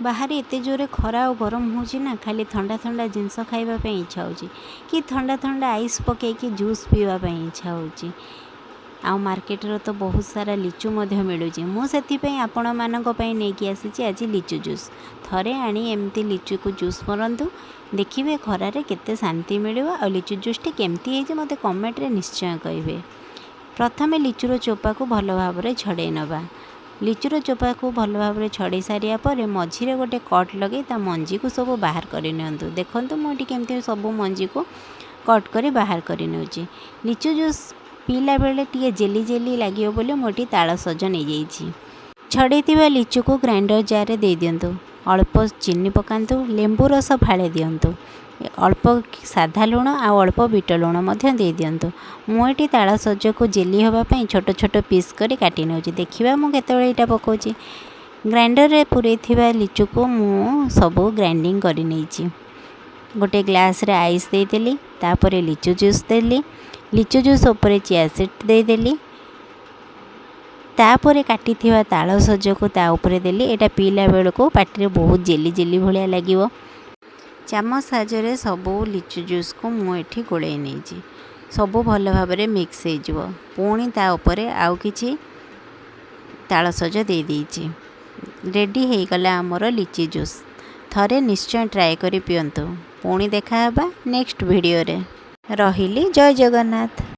बाहर एत जोरे खरा और गरम होना खाली ठंडा ठंडा जिनस खाइबा इच्छा होची कि ठंडा ठंडा आइस पकईकि जूस पीवा इच्छा होची। आ मार्केट रो तो बहुत सारा लिचु मिलूँ मुझे आपण मानक नहीं आसी आज लिचु जूस थरे आनी एमती लिचु को जूस करंतु देखिए खरारे केते शांति मिलिबा। और लिचु जूसटी केमती है मते कमेंट रे निश्चय कहिबे। प्रथमे लिचुर चोपा को भल भाव में छड़े नवा। लिचुर चोपा को भल भाव में छड़े सारिया पर मझिरे गोटे कट लगे ता मंजी को सब बाहर कर नियंतु। देखंतु मोटी केमती सब मंजी को कट कर बाहर कर नेउची। लिचु जूस पीला बेले टिके जेली जेली लगे बोली मोटी ताल सज नहीं जाइए। छड़े लिचु को ग्राइंडर जार रे दे दियंतु। अल्प चीनी पकातु, लेंबू रस फाड़े दियंतु, अल्प साधा लुण आ अल्प बीट लुण दे दियंतु। मुझे ताल सज को जेली होगापी छोट छोट पीस कर काटी नौची। देखा मुझे यहाँ पकाउची। ग्राइंडर रे पूरे लिचु को मु सब ग्राइंडिंग कर नहीं। गोटे ग्लास रे आइस देदेली, तापर लिचु जूस देली, लिचु जूस उपर चिया सीड देदेली, तापर काटी ताल सज को ता उपरे देली। एटा पीला बेल को पाटी बहुत जेली जेली भाया लगे। चामच साहाय्य सबू लिचु जूस को मुझे गोले नहीं सब भल भाव में मिक्स हो पुणी ता उपरे आउ किछि ताल सज दे देइछि। रेडी हो गला आमर लिची जूस। थरे निश्चय ट्राए करि पियंतु। पुणी देखा नेक्स्ट वीडियो रे। रहिली। जय जगन्नाथ।